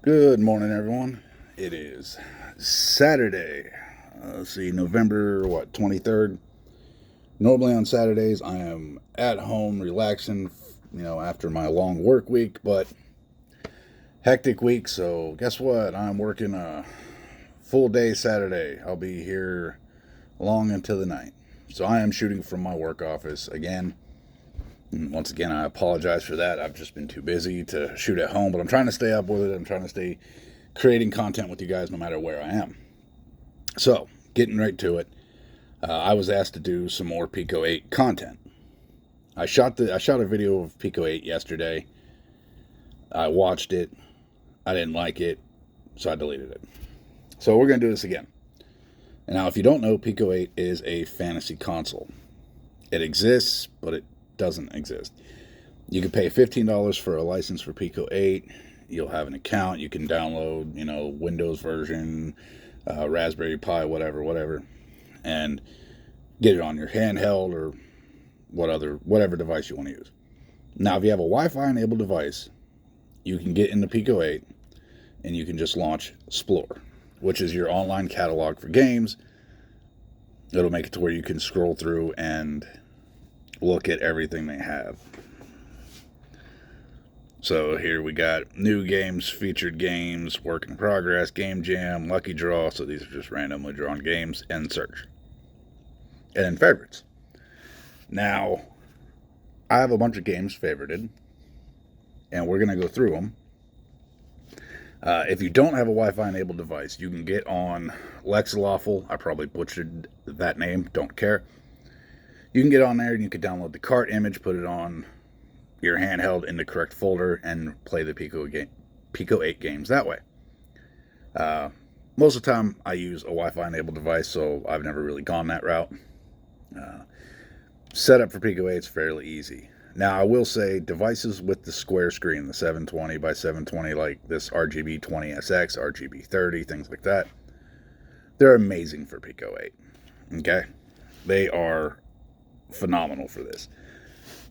Good morning, everyone. It is Saturday. Let's see, November 23rd. Normally on Saturdays, I am at home relaxing, after my long work week, but hectic week. So guess what? I'm working a full day Saturday. I'll be here long into the night. So I am shooting from my work office again. And once again, I apologize for that. I've just been too busy to shoot at home, but I'm trying to stay up with it. I'm trying to stay creating content with you guys no matter where I am. So, getting right to it, I was asked to do some more Pico-8 content. I shot a video of Pico-8 yesterday. I watched it. I didn't like it, so I deleted it. So we're going to do this again. And now, if you don't know, Pico-8 is a fantasy console. It exists, but it doesn't exist. You can pay $15 for a license for Pico-8. You'll have an account. You can download, Windows version, Raspberry Pi, whatever, and get it on your handheld or whatever device you want to use. Now, if you have a Wi-Fi enabled device, you can get into Pico-8 and you can just launch Explore, which is your online catalog for games. It'll make it to where you can scroll through and look at everything they have. So here we got new games, featured games, work in progress, game jam, lucky draw. So these are just randomly drawn games, and search. And then favorites. Now, I have a bunch of games favorited, and we're going to go through them. If you don't have a Wi-Fi enabled device, you can get on Lexlawful. I probably butchered that name, don't care. You can get on there and you can download the cart image, put it on your handheld in the correct folder, and play the Pico-8 games that way. Most of the time, I use a Wi-Fi enabled device, so I've never really gone that route. Setup for Pico-8 is fairly easy. Now, I will say devices with the square screen, the 720 by 720, like this RGB 20SX, RGB 30, things like that, they're amazing for Pico-8. Okay? They are phenomenal for this.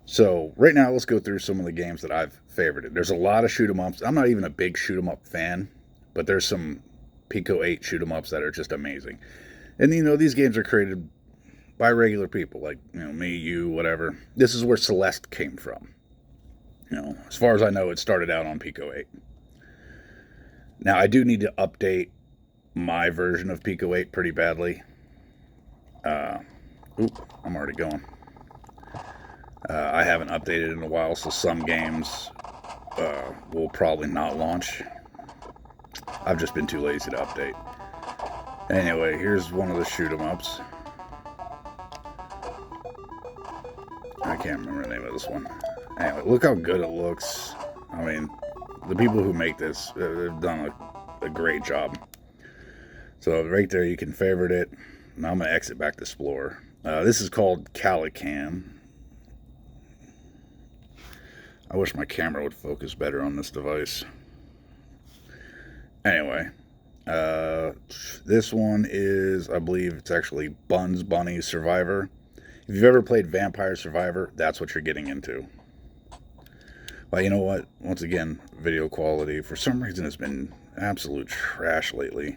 So right now, let's go through some of the games that I've favorited. There's a lot of shoot 'em ups. I'm not even a big shoot 'em up fan, but there's some Pico-8 shoot 'em ups that are just amazing. And these games are created by regular people, like me, you, whatever. This is where Celeste came from. As far as I know, it started out on Pico-8. Now I do need to update my version of Pico-8 pretty badly. I'm already going. I haven't updated in a while, so some games will probably not launch. I've just been too lazy to update. Anyway, here's one of the shoot 'em ups. I can't remember the name of this one. Anyway, look how good it looks. I mean, the people who make this, they've done a great job. So right there, you can favorite it. Now I'm going to exit back to Explore. This is called Calican. I wish my camera would focus better on this device. Anyway, this one is, I believe it's actually Buns Bunny Survivor. If you've ever played Vampire Survivor, that's what you're getting into. Well, you know what? Once again, video quality, for some reason, has been absolute trash lately.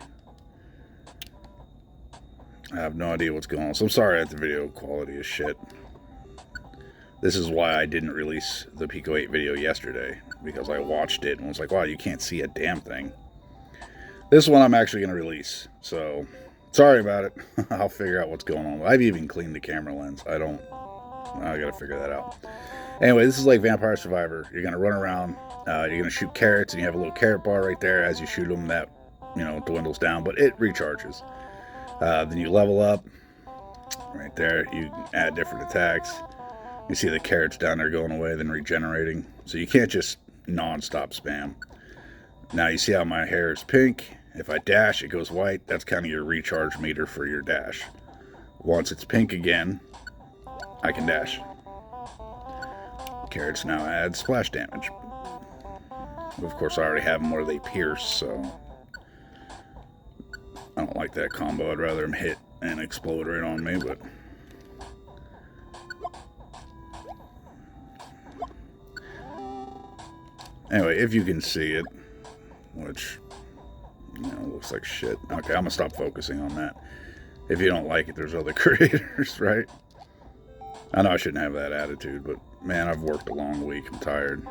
I have no idea what's going on, so I'm sorry that the video quality is shit. This is why I didn't release the Pico-8 video yesterday, because I watched it and was like, wow, you can't see a damn thing. This one I'm actually going to release, so sorry about it. I'll figure out what's going on. I've even cleaned the camera lens. I got to figure that out. Anyway, this is like Vampire Survivor. You're going to run around, you're going to shoot carrots, and you have a little carrot bar right there. As you shoot them, that, dwindles down, but it recharges. Then you level up. Right there, you add different attacks. You see the carrots down there going away, then regenerating. So you can't just non-stop spam. Now you see how my hair is pink. If I dash, it goes white. That's kind of your recharge meter for your dash. Once it's pink again, I can dash. Carrots now add splash damage. Of course, I already have them where they pierce, so I don't like that combo. I'd rather them hit and explode right on me, but anyway, if you can see it, which, looks like shit. Okay, I'm going to stop focusing on that. If you don't like it, there's other creators, right? I know I shouldn't have that attitude, but man, I've worked a long week. I'm tired.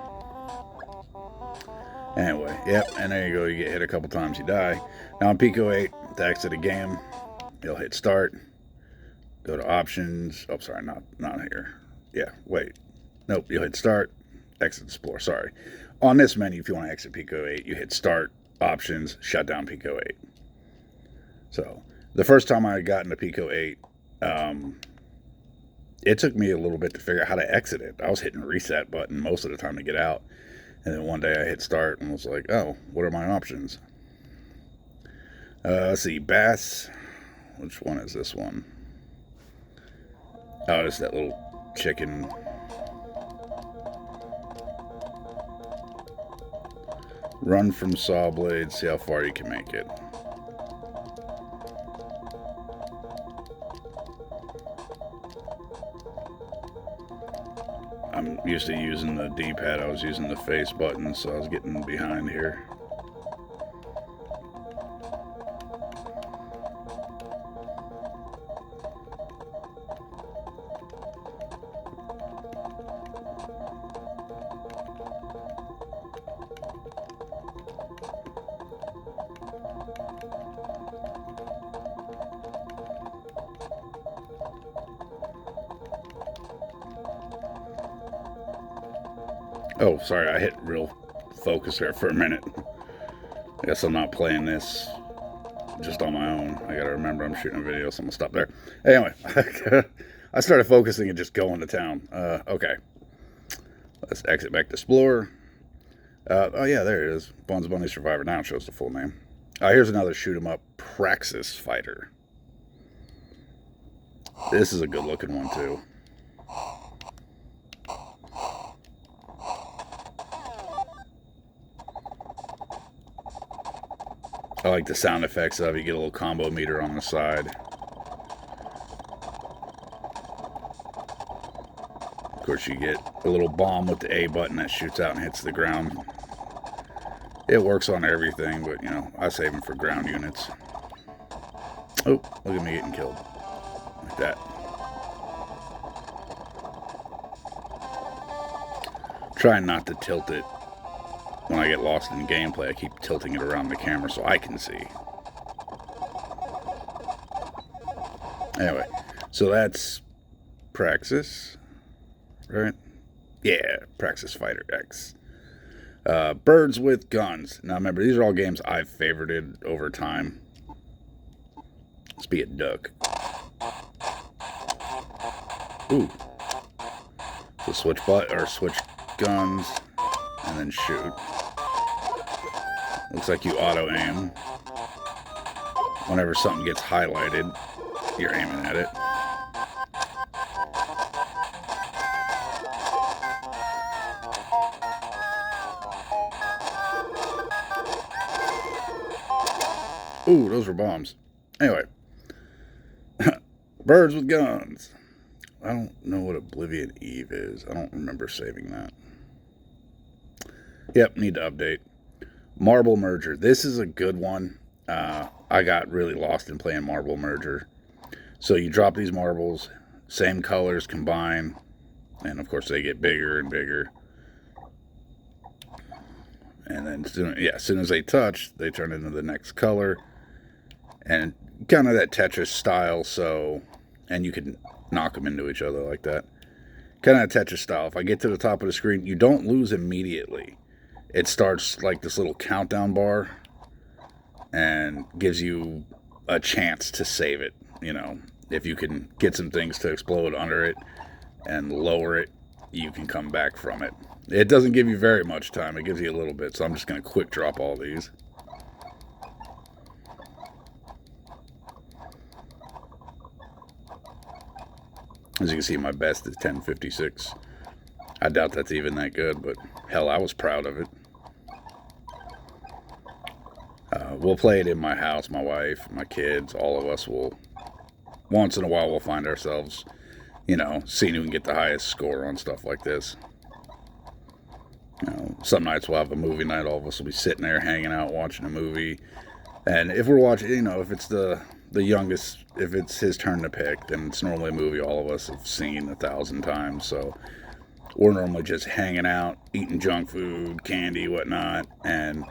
Anyway, yep, and there you go. You get hit a couple times, you die. Now on Pico-8, to exit a game, you'll hit start, go to options. Oh, sorry, not here. Yeah, wait. Nope, you'll hit start, exit explore. Sorry. On this menu, if you want to exit Pico-8, you hit start, options, shut down Pico-8. So the first time I got into Pico-8, it took me a little bit to figure out how to exit it. I was hitting the reset button most of the time to get out. And then one day I hit start and was like, oh, what are my options? Let's see, bass. Which one is this one? Oh, it's that little chicken. Run from saw blades, see how far you can make it. I'm used to using the D-pad. I was using the face button, so I was getting behind here. Oh, sorry, I hit real focus there for a minute. I guess I'm not playing this just on my own. I gotta remember I'm shooting a video, so I'm gonna stop there. Anyway, I started focusing and just going to town. Okay. Let's exit back to Explorer. Oh yeah, there it is. Buns Bunny Survivor. Now it shows the full name. Here's another shoot 'em up Praxis fighter. This is a good looking one too. I like the sound effects of it. You get a little combo meter on the side. Of course, you get a little bomb with the A button that shoots out and hits the ground. It works on everything, but, I save them for ground units. Oh, look at me getting killed. Like that. Trying not to tilt it. When I get lost in gameplay, I keep tilting it around the camera so I can see. Anyway, so that's Praxis, right? Yeah, Praxis Fighter X. Birds with Guns. Now remember, these are all games I've favorited over time. Let's be a duck. Ooh. So switch guns and then shoot. Looks like you auto-aim. Whenever something gets highlighted, you're aiming at it. Ooh, those were bombs. Anyway. Birds with Guns. I don't know what Oblivion Eve is. I don't remember saving that. Yep, need to update. Marble Merger. This is a good one. I got really lost in playing Marble Merger. So you drop these marbles, same colors combine, and of course they get bigger and bigger. And then as soon as they touch, they turn into the next color. And kind of that Tetris style, and you can knock them into each other like that. Kind of Tetris style. If I get to the top of the screen, you don't lose immediately. It starts like this little countdown bar and gives you a chance to save it. If you can get some things to explode under it and lower it, you can come back from it. It doesn't give you very much time. It gives you a little bit, so I'm just going to quick drop all these. As you can see, my best is 1056. I doubt that's even that good, but hell, I was proud of it. We'll play it in my house, my wife, my kids, all of us will. Once in a while, we'll find ourselves, seeing who can get the highest score on stuff like this. Some nights we'll have a movie night. All of us will be sitting there hanging out watching a movie. And if we're watching, if it's the youngest, if it's his turn to pick, then it's normally a movie all of us have seen 1,000 times. So we're normally just hanging out, eating junk food, candy, whatnot, and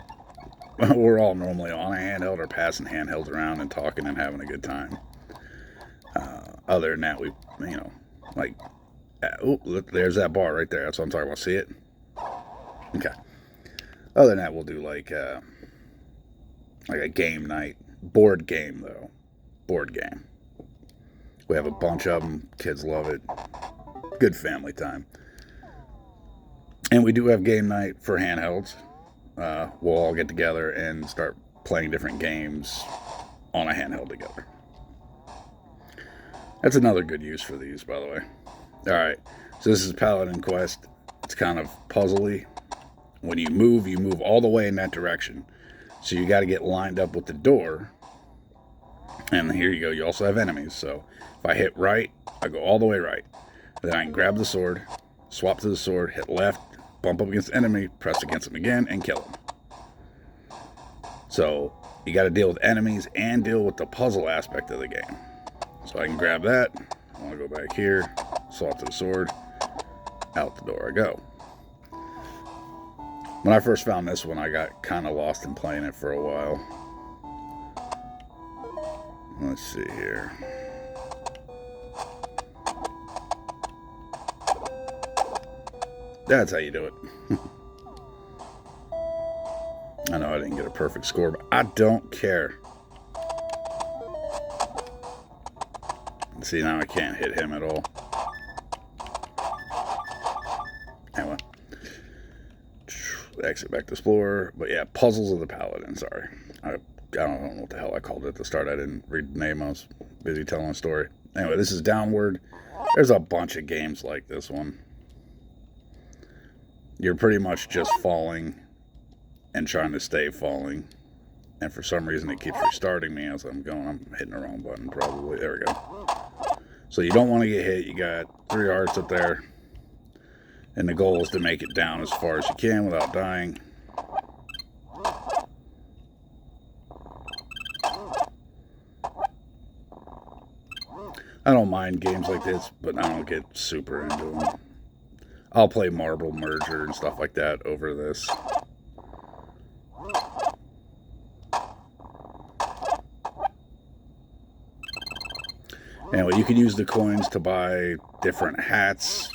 we're all normally on a handheld or passing handhelds around and talking and having a good time. Other than that, we, like, look, there's that bar right there. That's what I'm talking about. See it? Okay. Other than that, we'll do like a game night. Board game, though. Board game. We have a bunch of them. Kids love it. Good family time. And we do have game night for handhelds. We'll all get together and start playing different games on a handheld together. That's another good use for these, by the way. Alright, so this is Paladin Quest. It's kind of puzzly. When you move all the way in that direction. So you got to get lined up with the door. And here you go. You also have enemies. So if I hit right, I go all the way right. Then I can grab the sword, swap to the sword, hit left, bump up against the enemy, press against him again, and kill him. So you got to deal with enemies and deal with the puzzle aspect of the game. So I can grab that. I want to go back here, swap to the sword, out the door I go. When I first found this one, I got kind of lost in playing it for a while. Let's see here. That's how you do it. I know I didn't get a perfect score, but I don't care. See, now I can't hit him at all. Anyway. Exit back to Explorer. But yeah, Puzzles of the Paladin, sorry. I don't know what the hell I called it at the start. I didn't read the name. I was busy telling a story. Anyway, this is Downward. There's a bunch of games like this one. You're pretty much just falling and trying to stay falling. And for some reason it keeps restarting me as I'm going. I'm hitting the wrong button probably. There we go. So you don't want to get hit. You got 3 hearts up there. And the goal is to make it down as far as you can without dying. I don't mind games like this, but I don't get super into them. I'll play Marble Merger and stuff like that over this. Anyway, you can use the coins to buy different hats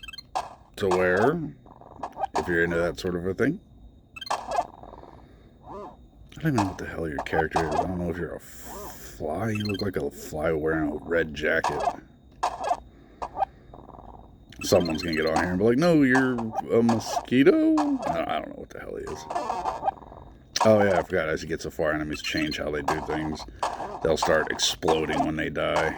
to wear, if you're into that sort of a thing. I don't even know what the hell your character is. I don't know if you're a fly. You look like a fly wearing a red jacket. Someone's gonna get on here and be like, no, you're a mosquito? I don't know what the hell he is. Oh yeah, I forgot. As you get so far, enemies change how they do things. They'll start exploding when they die.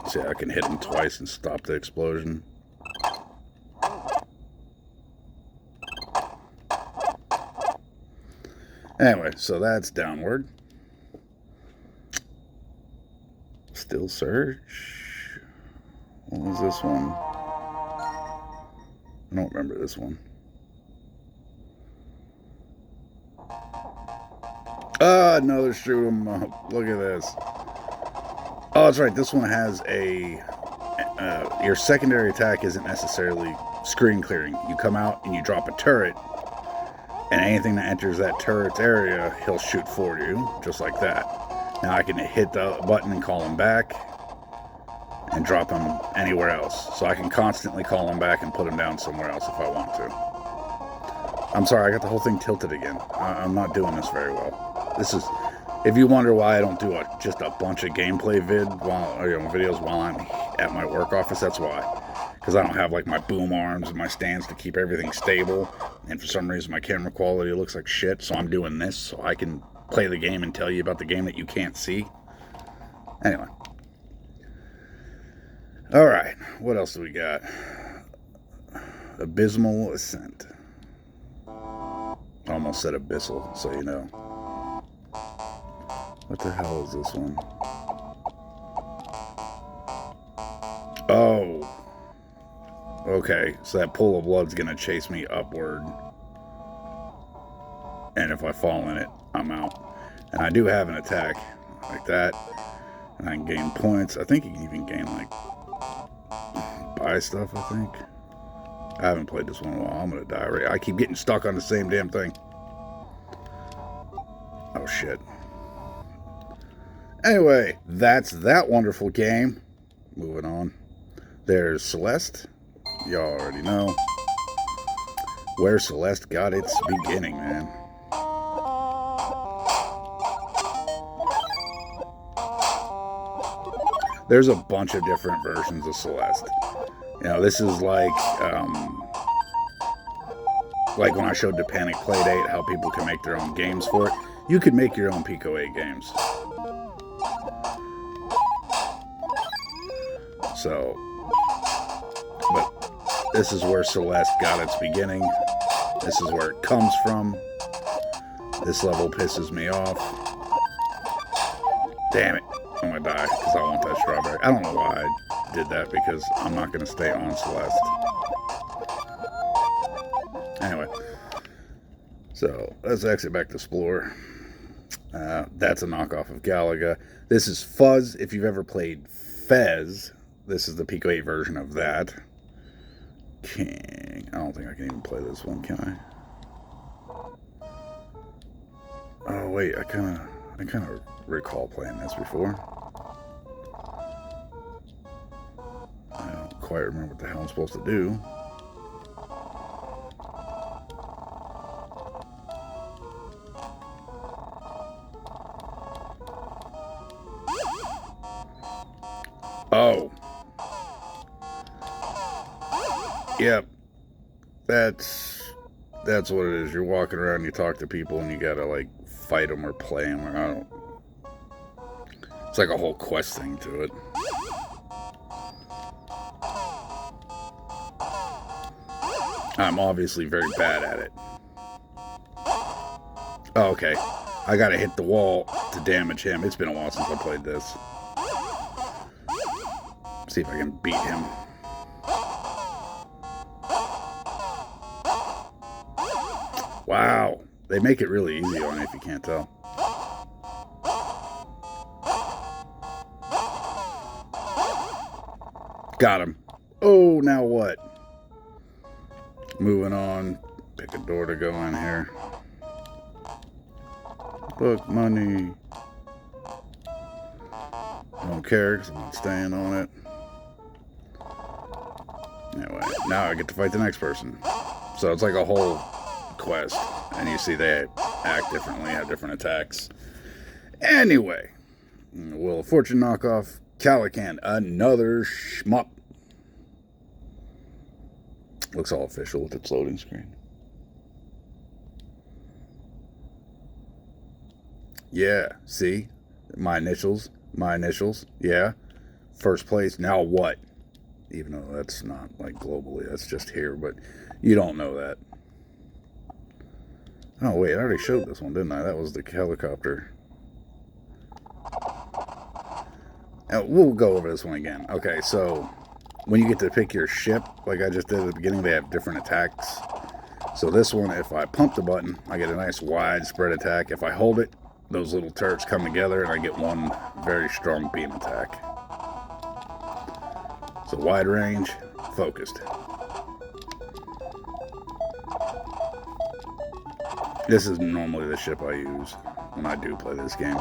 See, I can hit them twice and stop the explosion. Anyway, so that's Downward. Still Search. What was this one? I don't remember this one. Ah, another shoot 'em up. Look at this. Oh, that's right. This one has a... your secondary attack isn't necessarily screen clearing. You come out and you drop a turret, and anything that enters that turret's area, he'll shoot for you, just like that. Now I can hit the button and call him back, and drop him anywhere else. So I can constantly call him back and put him down somewhere else if I want to. I'm sorry, I got the whole thing tilted again. I'm not doing this very well. This is... If you wonder why I don't do just a bunch of gameplay videos while I'm at my work office, that's why. Because I don't have like my boom arms and my stands to keep everything stable. And for some reason my camera quality looks like shit. So I'm doing this so I can play the game and tell you about the game that you can't see. Anyway. Alright, what else do we got? Abysmal Ascent. I almost said Abyssal, so you know. What the hell is this one? Oh, Okay, so that pool of blood's gonna chase me upward. And if I fall in it, I'm out. And I do have an attack like that. And I can gain points. I think you can even gain, like, buy stuff, I think. I haven't played this one in a while. I'm gonna die right. I keep getting stuck on the same damn thing. Oh, shit. Anyway, that's that wonderful game. Moving on. There's Celeste. Y'all already know. Where Celeste got its beginning, man. There's a bunch of different versions of Celeste. You know, this is like when I showed the Panic Playdate how people can make their own games for it. You could make your own Pico-8 games. So, but this is where Celeste got its beginning. This is where it comes from. This level pisses me off. Damn it. I'm gonna die because I want that strawberry. I don't know why I did that because I'm not gonna stay on Celeste. Anyway, so let's exit back to Sploor. That's a knockoff of Galaga. This is Fuzz. If you've ever played Fez, this is the Pico-8 version of that. King. I don't think I can even play this one, can I? Oh wait, I kind of recall playing this before. I don't quite remember what the hell I'm supposed to do. Oh. Yep. That's what it is. You're walking around, you talk to people, and you gotta, like, fight them or play them, or I don't... It's like a whole quest thing to it. I'm obviously very bad at it. Oh, okay. I gotta hit the wall to damage him. It's been a while since I played this. See if I can beat him. Wow. They make it really easy on it if you can't tell. Got him. Oh, now what? Moving on. Pick a door to go in here. Book money. Don't care because I'm not staying on it. Anyway, now I get to fight the next person. So it's like a whole quest. And you see they act differently, have different attacks. Anyway, Wheel of Fortune knockoff. Calican, another shmup. Looks all official with its loading screen. Yeah, see? My initials. Yeah. First place. Now what? Even though that's not like globally, that's just here, but you don't know that. Oh, wait, I already showed this one, didn't I? That was the helicopter. We'll go over this one again. Okay, so when you get to pick your ship, like I just did at the beginning, they have different attacks. So this one, if I pump the button, I get a nice wide spread attack. If I hold it, those little turrets come together and I get one very strong beam attack. So wide range, focused. This is normally the ship I use when I do play this game.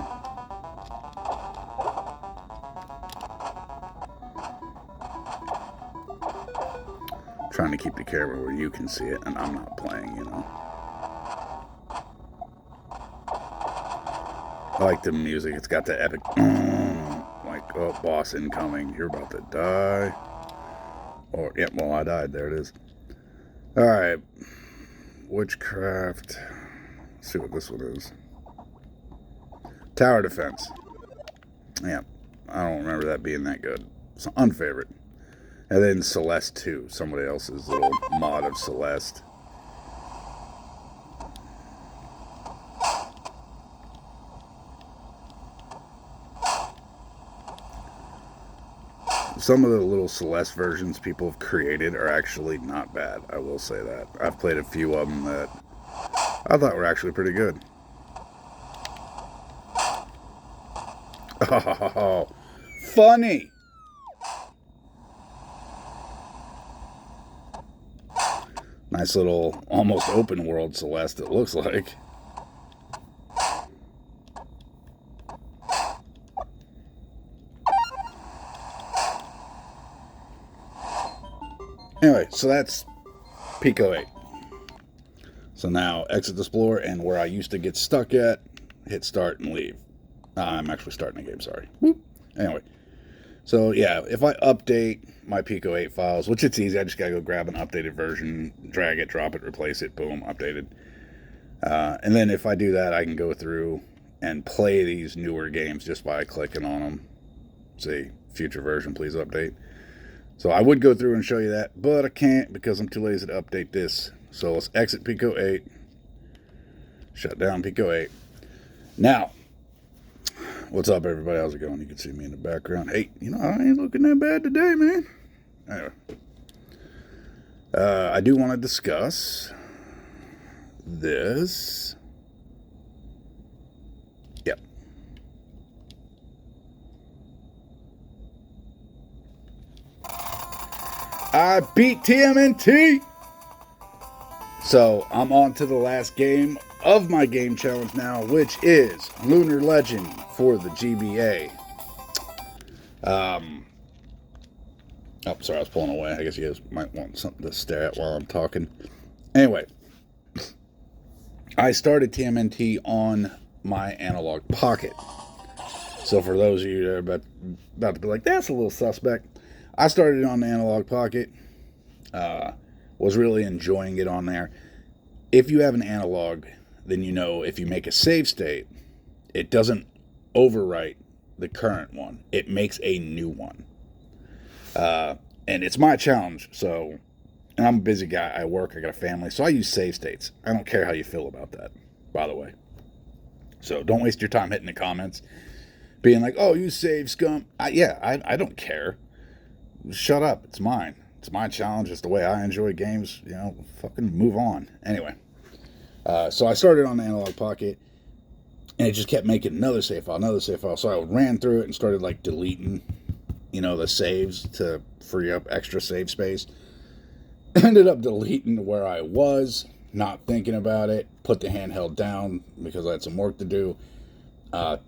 Trying to keep the camera where you can see it and I'm not playing, you know. I like the music. It's got the epic, like, oh, boss incoming. You're about to die. Or, yeah, well, I died. There it is. All right. Witchcraft. Let's see what this one is. Tower defense. Yeah, I don't remember that being that good. It's an unfavorite. And then Celeste 2, somebody else's little mod of Celeste. some of the little Celeste versions people have created are actually not bad. I will say that. I've played a few of them that I thought were actually pretty good. Oh, funny. Nice little almost open world Celeste, it looks like. Anyway, so that's Pico-8. So now exit Explorer, and where I used to get stuck at, hit start and leave. I'm actually starting the game, sorry. Whoop. Anyway, so yeah, if I update my Pico-8 files, which it's easy, I just gotta go grab an updated version, drag it, drop it, replace it, boom, updated. And then if I do that, I can go through and play these newer games just by clicking on them. See, future version, please update. So I would go through and show you that, but I can't because I'm too lazy to update this. So let's exit Pico-8. Shut down Pico-8. Now, what's up, everybody? How's it going? You can see me in the background. Hey, you know, I ain't looking that bad today, man. Anyway. I do want to discuss this. Yep. I beat TMNT! So, I'm on to the last game of my game challenge now, which is Lunar Legend for the GBA. Oh, sorry, I was pulling away. I guess you guys might want something to stare at while I'm talking. Anyway, I started TMNT on my analog pocket. So for those of you that are about to be like, that's a little suspect, I started on the analog pocket. Was really enjoying it on there. If you have an analog, then you know if you make a save state, it doesn't overwrite the current one. It makes a new one. And it's my challenge, so, and I'm a busy guy, I work, I got a family, so I use save states. I don't care how you feel about that, by the way. So don't waste your time hitting the comments, being like, oh, you save scum. I don't care. Shut up, it's mine. It's my challenge, it's the way I enjoy games, you know, fucking move on. Anyway, so I started on the analog pocket, and it just kept making another save file, so I ran through it and started, like, deleting, you know, the saves to free up extra save space. Ended up deleting where I was, not thinking about it, put the handheld down because I had some work to do,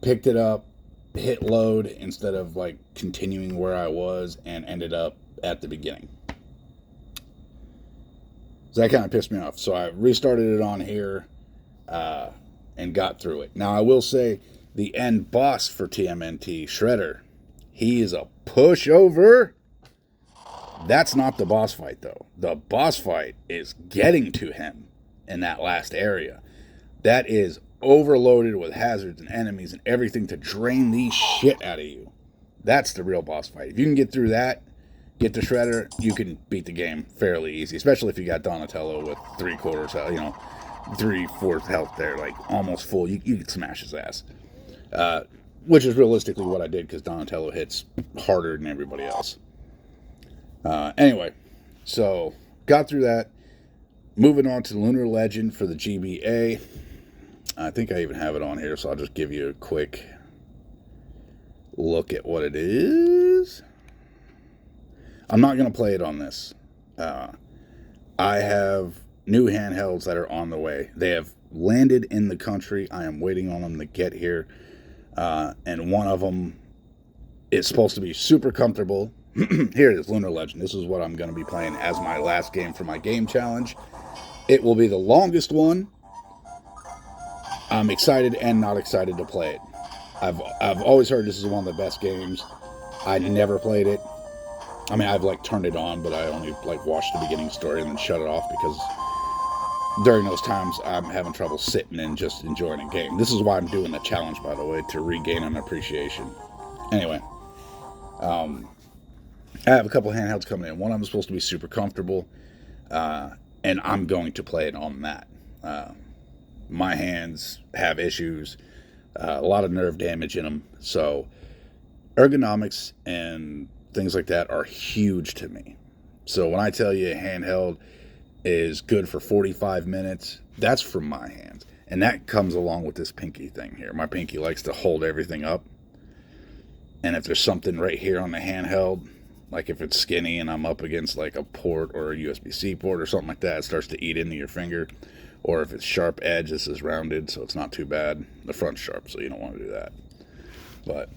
picked it up, hit load instead of, like, continuing where I was, and ended up at the beginning. So that kind of pissed me off. So I restarted it on here and got through it. Now, I will say the end boss for TMNT, Shredder, he is a pushover. That's not the boss fight, though. The boss fight is getting to him in that last area. That is overloaded with hazards and enemies and everything to drain the shit out of you. That's the real boss fight. If you can get through that, get the Shredder, you can beat the game fairly easy, especially if you got Donatello with 3/4 health, you know, 3/4 health there, like almost full. You can smash his ass. Which is realistically what I did because Donatello hits harder than everybody else. Anyway, so got through that. Moving on to Lunar Legend for the GBA. I think I even have it on here, so I'll just give you a quick look at what it is. I'm not going to play it on this. I have new handhelds that are on the way. They have landed in the country. I am waiting on them to get here. And one of them is supposed to be super comfortable. Here it is, Lunar Legend. This is what I'm going to be playing as my last game for my game challenge. It will be the longest one. I'm excited and not excited to play it. I've always heard this is one of the best games. I never played it. I mean, I've like turned it on, but I only like watched the beginning story and then shut it off because during those times I'm having trouble sitting and just enjoying a game. This is why I'm doing the challenge, by the way, to regain an appreciation. Anyway, I have a couple of handhelds coming in. One of them is supposed to be super comfortable, and I'm going to play it on that. My hands have issues, a lot of nerve damage in them, so ergonomics and things like that are huge to me. So when I tell you a handheld is good for 45 minutes, that's for my hands. And that comes along with this pinky thing here. My pinky likes to hold everything up. And if there's something right here on the handheld, like if it's skinny and I'm up against like a port or a USB-C port or something like that, it starts to eat into your finger. Or if it's sharp edge, this is rounded, so it's not too bad. The front's sharp, so you don't want to do that. But,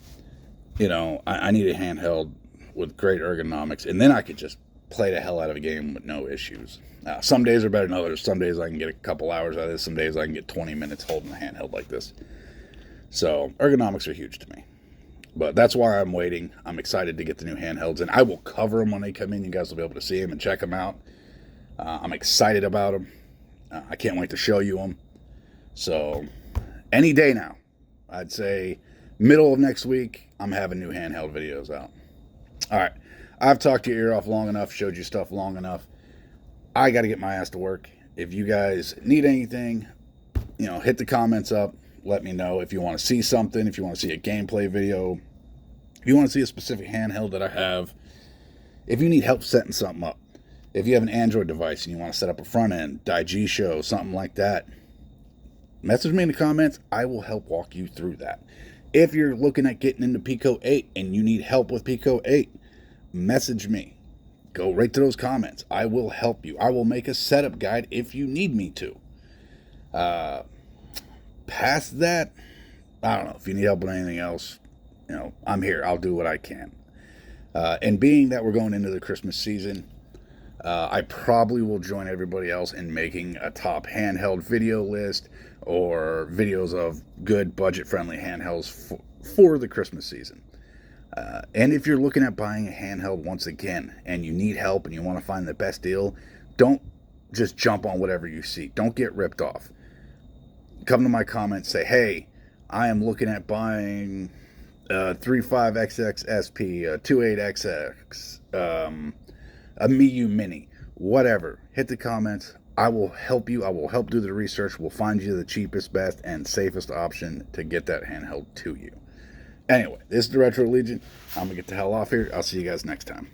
you know, I need a handheld with great ergonomics, and then I could just play the hell out of a game with no issues. Some days are better than others. Some days I can get a couple hours out of this. Some days I can get 20 minutes holding a handheld like this. So ergonomics are huge to me. But that's why I'm waiting. I'm excited to get the new handhelds, and I will cover them when they come in. You guys will be able to see them and check them out. I'm excited about them. I can't wait to show you them. So any day now, I'd say middle of next week, I'm having new handheld videos out. All right. I've talked your ear off long enough, showed you stuff long enough. I got to get my ass to work. If you guys need anything, you know, hit the comments up. Let me know if you want to see something, if you want to see a gameplay video, if you want to see a specific handheld that I have, if you need help setting something up, if you have an Android device and you want to set up a front end, Digi show, something like that, message me in the comments. I will help walk you through that. If you're looking at getting into Pico-8 and you need help with Pico-8, message me. Go right to those comments. I will help you. I will make a setup guide if you need me to. Past that, I don't know. If you need help with anything else, you know, I'm here. I'll do what I can. And being that we're going into the Christmas season, I probably will join everybody else in making a top handheld video list or videos of good budget-friendly handhelds for the Christmas season. And if you're looking at buying a handheld once again and you need help and you want to find the best deal, don't just jump on whatever you see. Don't get ripped off. Come to my comments, say, hey, I am looking at buying a 35XX SP, a 28XX, a Miu Mini, whatever. Hit the comments. I will help you. I will help do the research. We'll find you the cheapest, best, and safest option to get that handheld to you. Anyway, this is the Retro Legion. I'm going to get the hell off here. I'll see you guys next time.